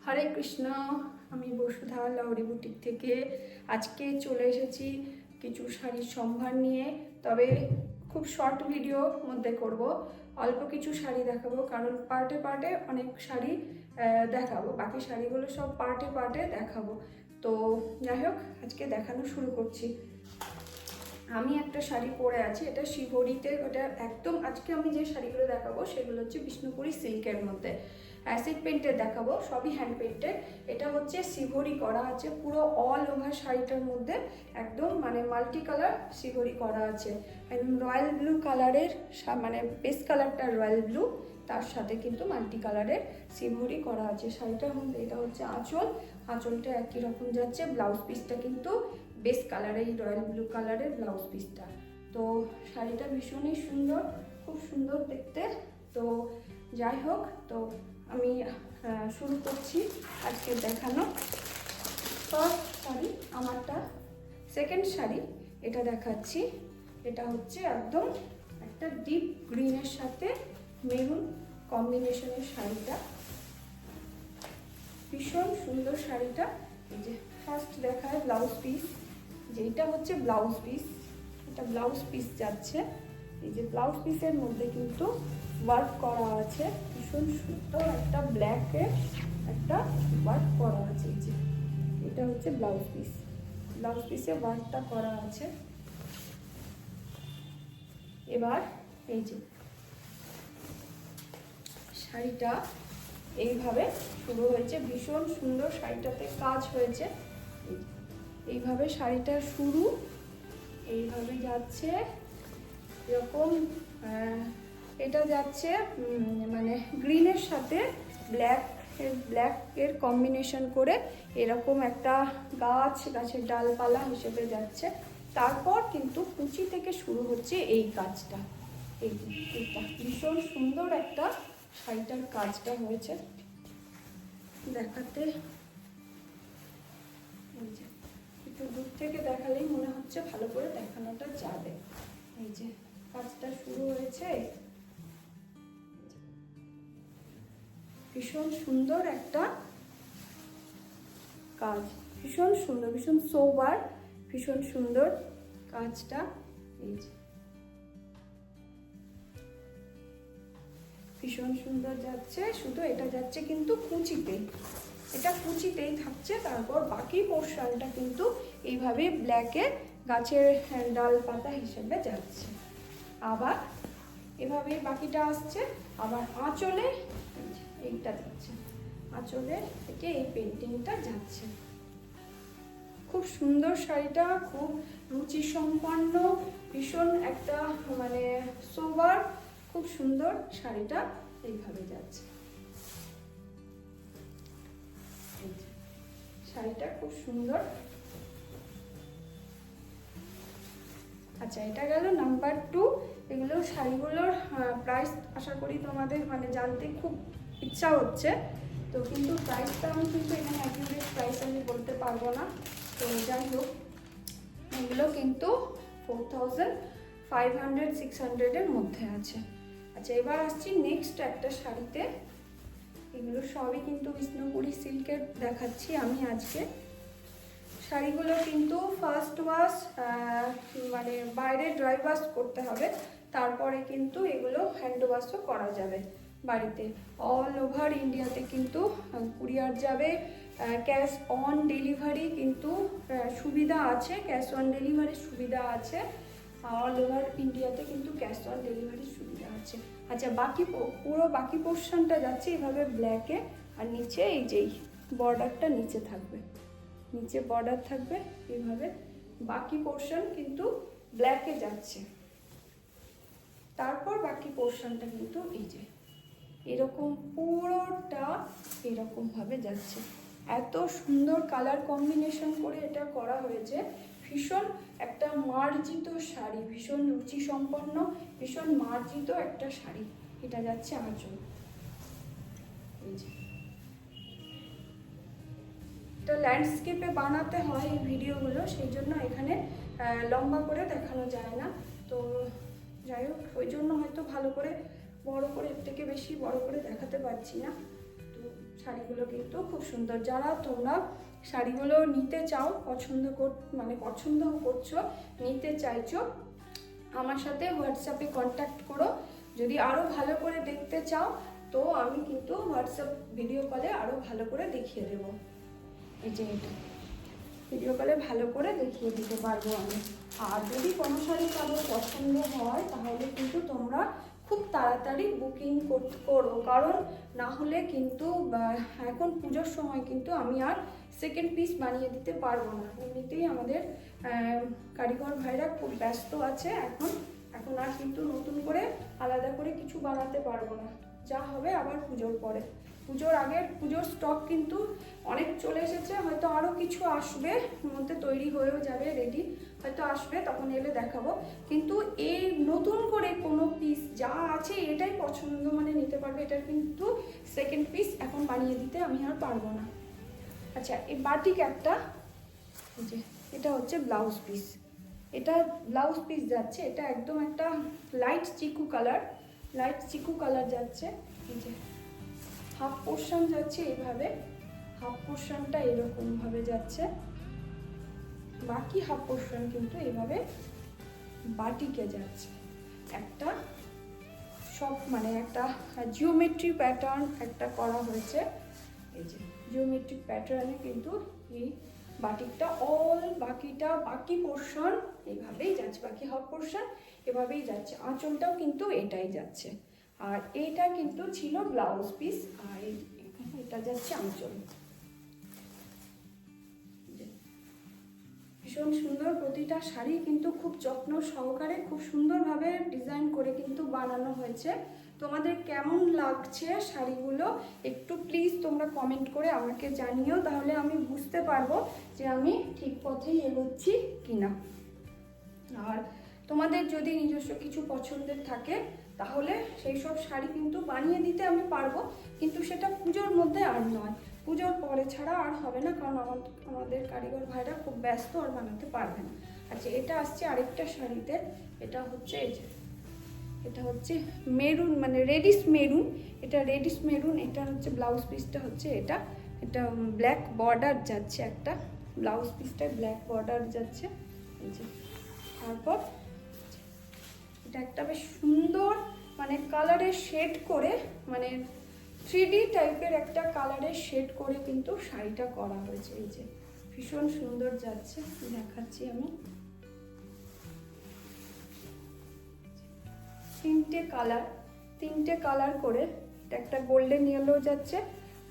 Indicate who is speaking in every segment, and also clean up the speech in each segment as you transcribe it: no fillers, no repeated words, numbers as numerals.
Speaker 1: হরে কৃষ্ণ। আমি বসুধা লাউরি বুটিক থেকে আজকে চলে এসেছি কিছু শাড়ির সম্ভার নিয়ে। তবে খুব শর্ট ভিডিওর মধ্যে করব, অল্প কিছু শাড়ি দেখাবো, কারণ পার্টে পার্টে অনেক শাড়ি দেখাবো, বাকি শাড়িগুলো সব পার্টে পার্টে দেখাবো। তো যাই হোক, আজকে দেখানো শুরু করছি। আমি একটা শাড়ি পরে আছি, এটা শিবরিতে, ওটা একদম আজকে আমি যে শাড়িগুলো দেখাবো সেগুলো হচ্ছে বিষ্ণুপুরি সিল্কের মধ্যে অ্যাসিড পেন্টের দেখাবো, সবই হ্যান্ড পেন্টেড। এটা হচ্ছে সিভরি করা আছে পুরো অল ওভার শাড়িটার মধ্যে, একদম মানে মাল্টি কালার সিভরি করা আছে। একদম রয়্যাল ব্লু কালারের, মানে বেস কালারটা রয়্যাল ব্লু, তার সাথে কিন্তু মাল্টি কালারের সিভরি করা আছে শাড়িটার মধ্যে। এটা হচ্ছে আঁচল, আঁচলটা একই রকম যাচ্ছে। ব্লাউজ পিসটা কিন্তু বেস কালারের রয়্যাল ব্লু কালারের ব্লাউজ পিসটা। তো শাড়িটা ভীষণই সুন্দর, খুব সুন্দর দেখতে। তো যাই হোক, তো আমি শুরু করছি আজকে দেখানো। ফার্স্ট শাড়ি আমারটা, সেকেন্ড শাড়ি এটা দেখাচ্ছি। এটা হচ্ছে একদম একটা ডিপ গ্রিনের সাথে মেরুন কম্বিনেশনের শাড়িটা, ভীষণ সুন্দর শাড়িটা। এই যে ফার্স্ট দেখায় ব্লাউজ পিস, যেটা হচ্ছে ব্লাউজ পিস, এটা ব্লাউজ পিস যাচ্ছে। এই যে ব্লাউজ পিসের মধ্যে কিন্তু ওয়ার্ক করা আছে, ভীষণ সুন্দর একটা ব্ল্যাকের একটা ওয়ার্ক করা আছে। এই যে এটা হচ্ছে ব্লাউজ পিস, ব্লাউজ পিসে ওয়ার্কটা করা আছে। এবার এই যে শাড়িটা এইভাবে শুরু হয়েছে, ভীষণ সুন্দর শাড়িটাতে কাজ হয়েছে। এইভাবে শাড়িটার শুরু, এইভাবে যাচ্ছে এরকম। এটা যাচ্ছে মানে গ্রিনের সাথে ব্ল্যাকের কম্বিনেশন করে এরকম একটা গাছের ডালপালা হিসেবে যাচ্ছে। তারপর কিন্তু কুচি থেকে শুরু হচ্ছে এই কাজটা। এইটা ভীষণ সুন্দর একটা শাড়িটার কাজটা হয়েছে দেখাতে। এই যে একটু দূর থেকে দেখালেই মনে হচ্ছে ভালো করে দেখানোটা যাবে। এই যে কাজটা শুরু হয়েছে, ভীষণ সুন্দর একটা কাজ, ভীষণ সুন্দর, ভীষণ সোবার, ভীষণ সুন্দর কাজটা। এই যে ভীষণ সুন্দর যাচ্ছে, শুধু এটা যাচ্ছে কিন্তু কুচিতেই, এটা কুচিতেই থাকছে। তারপর বাকি পোর্শনটা কিন্তু এইভাবে ব্ল্যাকে গাছের ডাল পাতা হিসেবে যাচ্ছে। আবার এভাবে বাকিটা আসছে, আবার আঁচলে এইটা যাচ্ছে, আঁচলে থেকে এই পেন্টিংটা যাচ্ছে। খুব সুন্দর শাড়িটা, খুব রুচি সম্পন্ন, ভীষণ একটা মানে সোবার, খুব সুন্দর শাড়িটা এইভাবে যাচ্ছে। শাড়িটা খুব সুন্দর। আচ্ছা, এটা গেল নাম্বার 2। এগুলো শাড়িগুলোর প্রাইস আশা করি তোমাদের মানে জানতে খুব ইচ্ছা হচ্ছে, তো কিন্তু প্রাইসটা আমি কিন্তু এখানে অ্যাকিউরেট প্রাইস আমি বলতে পারবো না। তো যাই হোক, এগুলো কিন্তু 4500-600-এর মধ্যে আছে। আচ্ছা, এবার আসছি নেক্সট একটা শাড়িতে। এগুলো সবই কিন্তু বিষ্ণুপুরি সিল্কের দেখাচ্ছি আমি আজকে। শাড়িগুলো কিন্তু ফার্স্ট ওয়াশ মানে বাইরে ড্রাই ওয়াশ করতে হবে, তারপরে কিন্তু এগুলো হ্যান্ড ওয়াশও করা যাবে বাড়িতে। অল ওভার ইন্ডিয়াতে কিন্তু কুরিয়ার যাবে, ক্যাশ অন ডেলিভারি কিন্তু সুবিধা আছে, ক্যাশ অন ডেলিভারির সুবিধা আছে। অল ওভার ইন্ডিয়াতে কিন্তু ক্যাশ অন ডেলিভারির সুবিধা আছে। আচ্ছা, পুরো বাকি পোর্শনটা যাচ্ছে এভাবে ব্ল্যাকে, আর নিচে এই যেই বর্ডারটা নিচে থাকবে, নিচে বর্ডার থাকবে এইভাবে, বাকি পোর্শন কিন্তু ব্ল্যাকে যাচ্ছে। তারপর বাকি পোর্শনটা কিন্তু এই যে এরকম পুরোটা এরকম ভাবে যাচ্ছে। এত সুন্দর কালার কম্বিনেশন করে এটা করা হয়েছে, ভীষণ একটা মার্জিত শাড়ি, ভীষণ রুচি সম্পন্ন, ভীষণ মার্জিত একটা শাড়ি। এটা যাচ্ছে আঁচল। এই যে এটা ল্যান্ডস্কেপে বানাতে হয় এই ভিডিওগুলো, সেই জন্য এখানে লম্বা করে দেখানো যায় না। তো যাই হোক, ওই জন্য হয়তো ভালো করে বড় করে, এর থেকে বেশি বড় করে দেখাতে পারছি না। তো শাড়িগুলো কিন্তু খুব সুন্দর। যারা তোমরা শাড়িগুলো নিতে চাও, পছন্দ করছো, নিতে চাইছো, আমার সাথে হোয়াটসঅ্যাপে কন্ট্যাক্ট করো। যদি আরও ভালো করে দেখতে চাও তো আমি কিন্তু হোয়াটসঅ্যাপ ভিডিও কলে আরও ভালো করে দেখিয়ে দেবো। এই যে এটা ভিডিও কলে ভালো করে দেখিয়ে দিতে পারবো আমি। আর যদি কোনো শাড়ি কারো পছন্দ হয় তাহলে কিন্তু তোমরা খুব তাড়াতাড়ি বুকিং করো, কারণ না হলে কিন্তু এখন পুজোর সময় কিন্তু আমি আর সেকেন্ড পিস বানিয়ে দিতে পারবো না। এমনিতেই আমাদের কারিগর ভাইরা খুব ব্যস্ত আছে এখন আর কিন্তু নতুন করে আলাদা করে কিছু বানাতে পারবো না। যা হবে আবার পুজোর পরে। পুজোর আগের পুজোর স্টক কিন্তু অনেক চলে এসেছে, হয়তো আরও কিছু আসবে, মধ্যে তৈরি হয়েও যাবে, রেডি হয়তো আসবে, তখন এলে দেখাবো। কিন্তু এই নতুন করে কোনো পিস যা আছে এটাই পছন্দ নিতে পারবে। এটার কিন্তু সেকেন্ড পিস এখন বানিয়ে দিতে আমি আর পারবো না। আচ্ছা, এই বাটিক একটা, যে এটা হচ্ছে ব্লাউজ পিস, এটা ব্লাউজ পিস যাচ্ছে, এটা একদম একটা লাইট চিকু কালার যাচ্ছে। এই যে হাফ পোর্শন যাচ্ছে এইভাবে, হাফ পোর্শনটা এরকম ভাবে যাচ্ছে, বাকি হাফ পোর্শন কিন্তু এইভাবে বাটিকে যাচ্ছে। একটা সব একটা জিওমেট্রি প্যাটার্ন একটা করা হয়েছে। এই যে জিওমেট্রিক প্যাটার্নে কিন্তু এই বাটিকটা বাকি পোর্শন এইভাবেই যাচ্ছে, বাকি হাফ পোর্শন এভাবেই যাচ্ছে। আঁচলটাও কিন্তু এটাই যাচ্ছে। আর এইটা কিন্তু ছিল ব্লাউজ পিস, আর এটা যাচ্ছে আঁচল। ভীষণ সুন্দর, প্রতিটা শাড়ি কিন্তু খুব যত্ন সহকারে খুব সুন্দরভাবে ডিজাইন করে কিন্তু বানানো হয়েছে। তোমাদের কেমন লাগছে শাড়িগুলো একটু প্লিজ তোমরা কমেন্ট করে আমাকে জানিও, তাহলে আমি বুঝতে পারবো যে আমি ঠিক পথেই এগোচ্ছি কিনা। আর তোমাদের যদি নিজস্ব কিছু পছন্দের থাকে তাহলে সেই সব শাড়ি কিন্তু বানিয়ে দিতে আমি পারবো, কিন্তু সেটা পুজোর মধ্যে আর নয়, পুজোর পরে ছাড়া আর হবে না, কারণ আমাদের কারিগর ভাইরা খুব ব্যস্ত আর বানাতে পারবে না। আচ্ছা, এটা আসছে আরেকটা শাড়িতে, এটা হচ্ছে এই যে এটা হচ্ছে মেরুন, রেডিশ মেরুন, এটা রেডিশ মেরুন। এটা হচ্ছে ব্লাউজ পিসটা হচ্ছে এটা ব্ল্যাক বর্ডার যাচ্ছে, একটা ব্লাউজ পিসটা ব্ল্যাক বর্ডার যাচ্ছে। এই যে তারপর এটা একটা বেশ সুন্দর কালারের শেড করে, 3D টাইপের একটা কালারের শেড করে কিন্তু শাড়িটা করা হয়েছে। এই যে ভীষণ সুন্দর যাচ্ছে, দেখাচ্ছি আমি। তিনটে কালার করে, একটা গোল্ডেন ইয়েলো যাচ্ছে,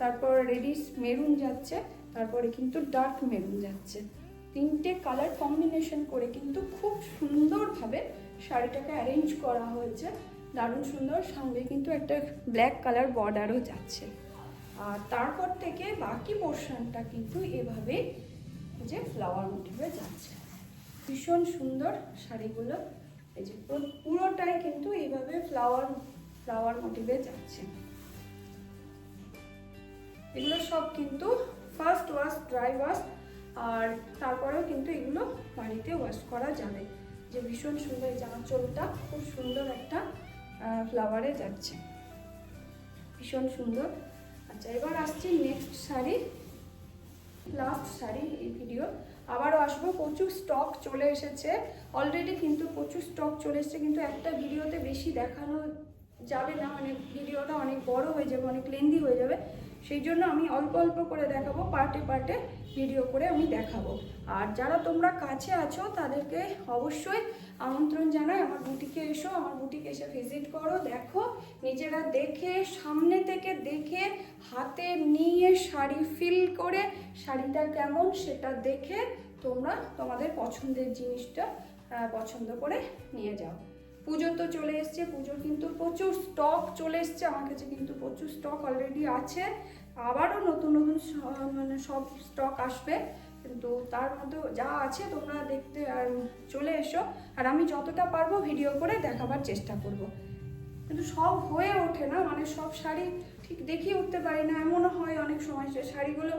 Speaker 1: তারপর রেডিশ মেরুন যাচ্ছে, তারপরে কিন্তু ডার্ক মেরুন যাচ্ছে। তিনটে কালার কম্বিনেশন করে কিন্তু খুব সুন্দরভাবে শাড়িটাকে অ্যারেঞ্জ করা হয়েছে, দারুণ সুন্দর। সঙ্গে কিন্তু একটা ব্ল্যাক কালার বর্ডারও যাচ্ছে। আর তারপর থেকে বাকি পোর্শনটা কিন্তু এভাবে যে ফ্লাওয়ার মোটিভে যাচ্ছে। ভীষণ সুন্দর শাড়িগুলো, এই যে পুরোটাই কিন্তু এইভাবে ফ্লাওয়ার মোটিভে যাচ্ছে। এগুলো সব কিন্তু ফার্স্ট ওয়াশ, ড্রাই ওয়াশ, আর তারপরেও কিন্তু এগুলো বাড়িতে ওয়াশ করা যাবে। যে ভীষণ সুন্দর, এই আঁচলটা খুব সুন্দর একটা ফ্লাওয়ারে যাচ্ছে, ভীষণ সুন্দর। আচ্ছা, এবার আসছি নেক্সট শাড়ি, লাস্ট শাড়ি এই ভিডিও। আবারও আসবো, প্রচুর স্টক চলে এসেছে অলরেডি, কিন্তু প্রচুর স্টক চলে এসেছে, কিন্তু একটা ভিডিওতে বেশি দেখানো যাবে না, ভিডিওটা অনেক বড় হয়ে যাবে, অনেক লেন্দি হয়ে যাবে। সেই জন্য আমি অল্প অল্প করে দেখাবো, পার্টে ভিডিও করে আমি দেখাবো। আর যারা তোমরা কাছে আছো তাদেরকে অবশ্যই আমন্ত্রণ জানাই, আমার বুটিকে এসো, আমার বুটিকে এসে ভিজিট করো, দেখো, নিজেরা দেখে, সামনে থেকে দেখে, হাতে নিয়ে শাড়ি ফিল করে শাড়িটা কেমন সেটা দেখে তোমরা তোমাদের পছন্দের জিনিসটা পছন্দ করে নিয়ে যাও। পুজো তো চলে এসছে, পুজোর কিন্তু প্রচুর স্টক চলে এসছে, আমার কাছে কিন্তু প্রচুর স্টক অলরেডি আছে, আবারও নতুন সব স্টক আসবে, কিন্তু তার মধ্যে যা আছে তোমরা দেখতে চলে এসো। আর আমি যতটা পারবো ভিডিও করে দেখাবার চেষ্টা করব, কিন্তু সব হয়ে ওঠে না, সব শাড়ি ঠিক দেখিয়ে উঠতে পারি না। এমনও হয় অনেক সময় যে শাড়িগুলো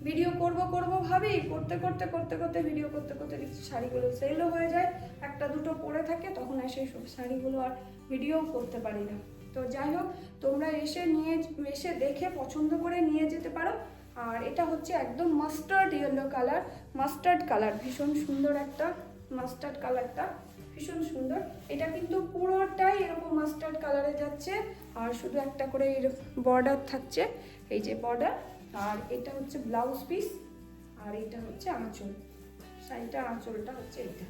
Speaker 1: ভিডিও করব ভাবি, করতে ভিডিও করতে দেখছি শাড়িগুলো সেলও হয়ে যায়, একটা দুটো পরে থাকে, তখন সেই সব শাড়িগুলো আর ভিডিও করতে পারি না। তো যাই হোক, তোমরা এসে দেখে পছন্দ করে নিয়ে যেতে পারো। আর এটা হচ্ছে একদম mustard yellow colour, mustard colour, ভীষণ সুন্দর একটা মাস্টার্ড কালারটা, ভীষণ সুন্দর। এটা কিন্তু পুরোটাই এরকম মাস্টার্ড কালারে যাচ্ছে, আর শুধু একটা করে বর্ডার থাকছে, এই যে বর্ডার। আর এটা হচ্ছে ব্লাউজ পিস, আর এটা হচ্ছে আঁচল, শাড়িটা আঁচলটা হচ্ছে এটা,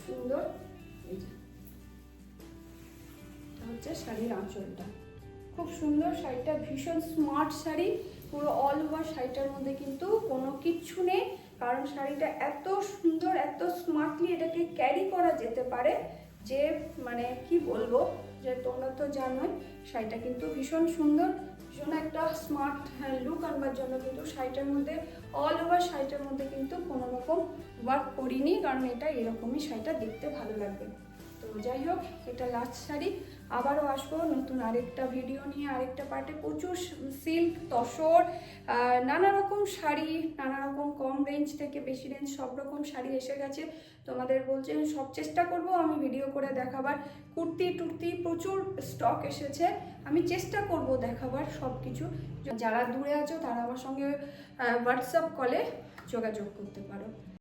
Speaker 1: সুন্দর। এই যে এটা হচ্ছে শাড়ির আঁচলটা, খুব সুন্দর শাড়িটা, ভীষণ স্মার্ট শাড়ি। পুরো অল ওভার শাড়িটার মধ্যে কিন্তু কোনো কিচ্ছু নেই, কারণ শাড়িটা এত সুন্দর, এত স্মার্টলি এটাকে ক্যারি করা যেতে পারে যে মানে কি বলবো, যে তোমরা তো জানোই শাড়িটা কিন্তু ভীষণ সুন্দর, ভীষণ একটা স্মার্ট লুক আনবার জন্য কিন্তু শাড়িটার মধ্যে, অল ওভার শাড়িটার মধ্যে কিন্তু কোনো রকম ওয়ার্ক করিনি, কারণ এটা এরকমই শাড়িটা দেখতে ভালো লাগবে। তো যাই হোক, এটা লাস্ট শাড়ি। আবারও আসবো নতুন আরেকটা ভিডিও নিয়ে, আরেকটা পার্টে। প্রচুর সিল্ক, তসর, নানা রকম শাড়ি, নানা রকম কম রেঞ্জ থেকে বেশি রেঞ্জ সব রকম শাড়ি এসে গেছে। তোমাদের বলছি সব চেষ্টা করব আমি ভিডিও করে দেখাবার। কুর্তি টুর্তি প্রচুর স্টক এসেছে, আমি চেষ্টা করব দেখাবার সব কিছু। যারা দূরে আছো তারা আমার সঙ্গে হোয়াটসঅ্যাপ কলে যোগাযোগ করতে পারো।